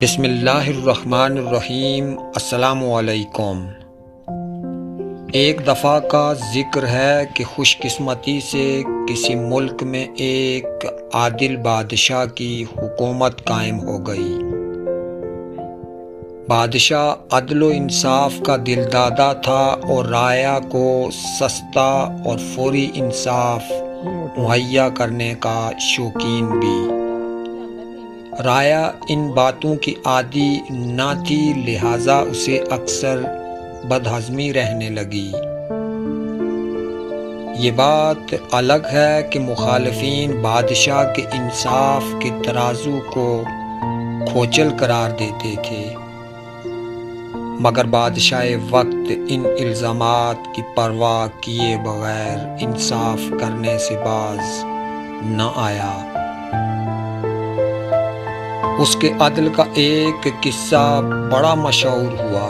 بسم اللہ الرحمن الرحیم۔ السلام علیکم۔ ایک دفعہ کا ذکر ہے کہ خوش قسمتی سے کسی ملک میں ایک عادل بادشاہ کی حکومت قائم ہو گئی۔ بادشاہ عدل و انصاف کا دلدادہ تھا اور رعایا کو سستا اور فوری انصاف مہیا کرنے کا شوقین بھی۔ رعایا ان باتوں کی عادی نہ تھی، لہٰذا اسے اکثر بدہضمی رہنے لگی۔ یہ بات الگ ہے کہ مخالفین بادشاہ کے انصاف کے ترازو کو کھوچل قرار دیتے تھے، مگر بادشاہ وقت ان الزامات کی پرواہ کیے بغیر انصاف کرنے سے باز نہ آیا۔ اس کے عدل کا ایک قصہ بڑا مشہور ہوا۔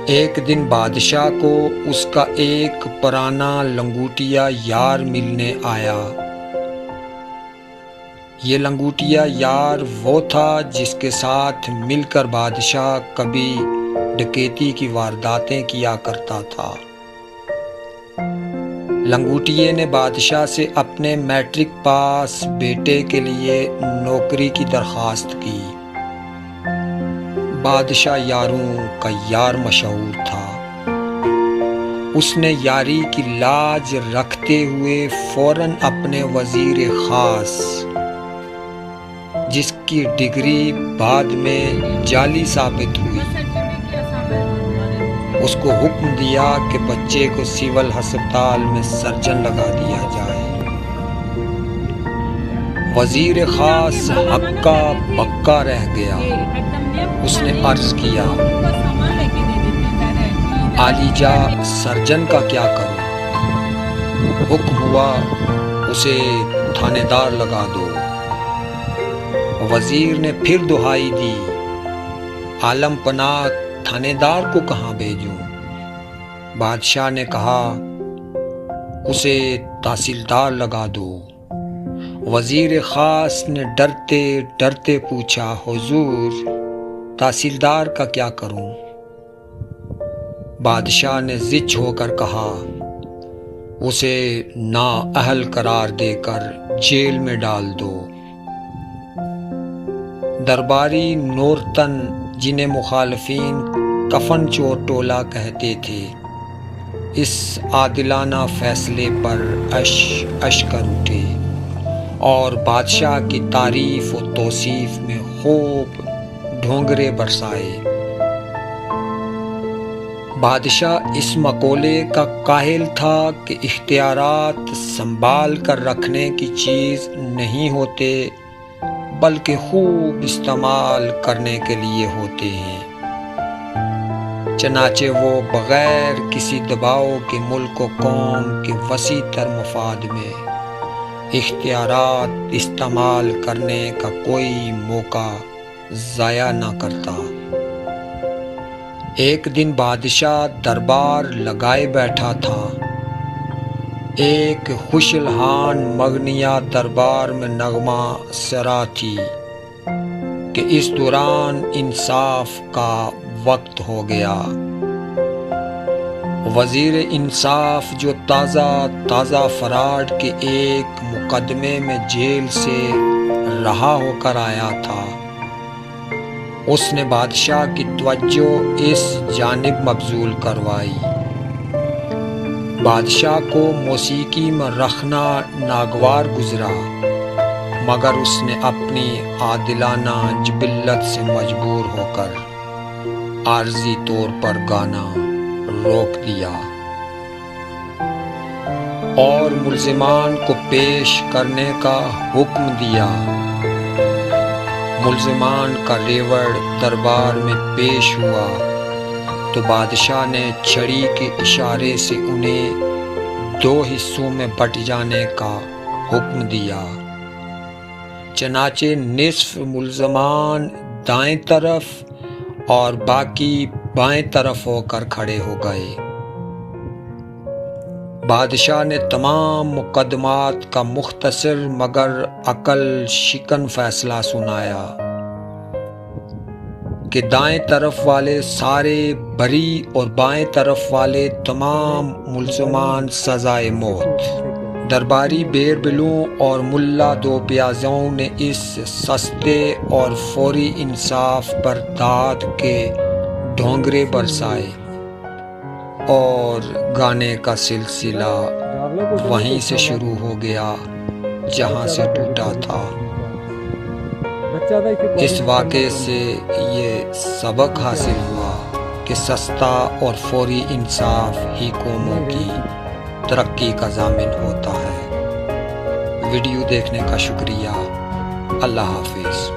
ایک دن بادشاہ کو اس کا ایک پرانا لنگوٹیا یار ملنے آیا۔ یہ لنگوٹیا یار وہ تھا جس کے ساتھ مل کر بادشاہ کبھی ڈکیتی کی وارداتیں کیا کرتا تھا۔ لنگوٹیے نے بادشاہ سے اپنے میٹرک پاس بیٹے کے لیے نوکری کی درخواست کی۔ بادشاہ یاروں کا یار مشہور تھا۔ اس نے یاری کی لاج رکھتے ہوئے فوراً اپنے وزیر خاص، جس کی ڈگری بعد میں جعلی ثابت ہوئی، اس کو حکم دیا کہ بچے کو سول ہسپتال میں سرجن لگا دیا جائے۔ وزیر خاص ہکا بکا رہ گیا۔ اس نے عرض کیا، عالیجا سرجن کا کیا کروں؟ حکم ہوا اسے تھانے دار لگا دو۔ وزیر نے پھر دہائی دی، عالم پناہ تھانے دار کو کہاں بھیجوں؟ بادشاہ نے کہا، اسے تحصیلدار لگا دو۔ وزیر خاص نے ڈرتے ڈرتے پوچھا، حضور تحصیلدار کا کیا کروں؟ بادشاہ نے ضج ہو کر کہا، اسے نااہل قرار دے کر جیل میں ڈال دو۔ درباری نورتن، جنہیں مخالفین کفن چور ٹولہ کہتے تھے، اس عادلانہ فیصلے پر عش کر اٹھے اور بادشاہ کی تعریف و توصیف میں خوب ڈھونگرے برسائے۔ بادشاہ اس مقولے کا قائل تھا کہ اختیارات سنبھال کر رکھنے کی چیز نہیں ہوتے، بلکہ خوب استعمال کرنے کے لیے ہوتے ہیں۔ چنانچہ وہ بغیر کسی دباؤ کے ملک و قوم کے وسیع تر مفاد میں اختیارات استعمال کرنے کا کوئی موقع ضائع نہ کرتا۔ ایک دن بادشاہ دربار لگائے بیٹھا تھا۔ ایک خوش الحان مغنیہ دربار میں نغمہ سرا تھی کہ اس دوران انصاف کا وقت ہو گیا۔ وزیر انصاف، جو تازہ فرار کے ایک مقدمے میں جیل سے رہا ہو کر آیا تھا، اس نے بادشاہ کی توجہ اس جانب مبذول کروائی۔ بادشاہ کو موسیقی میں رکھنا ناگوار گزرا، مگر اس نے اپنی عادلانہ جبلت سے مجبور ہو کر عارضی طور پر گانا روک دیا اور ملزمان کو پیش کرنے کا حکم دیا۔ ملزمان کا ریوڑ دربار میں پیش ہوا تو بادشاہ نے چھڑی کے اشارے سے انہیں دو حصوں میں بٹ جانے کا حکم دیا۔ چنانچہ نصف ملزمان دائیں طرف اور باقی بائیں طرف ہو کر کھڑے ہو گئے۔ بادشاہ نے تمام مقدمات کا مختصر مگر عقل شکن فیصلہ سنایا۔ کہ دائیں طرف والے سارے بری اور بائیں طرف والے تمام ملزمان سزائے موت۔ درباری بیربلوں اور ملا دو پیازوں نے اس سستے اور فوری انصاف پر داد کے ڈھونگرے برسائے اور گانے کا سلسلہ وہیں سے شروع ہو گیا جہاں سے ٹوٹا تھا۔ اس واقعے سے یہ سبق حاصل ہوا کہ سستا اور فوری انصاف ہی قوموں کی ترقی کا ضامن ہوتا ہے۔ ویڈیو دیکھنے کا شکریہ۔ اللہ حافظ۔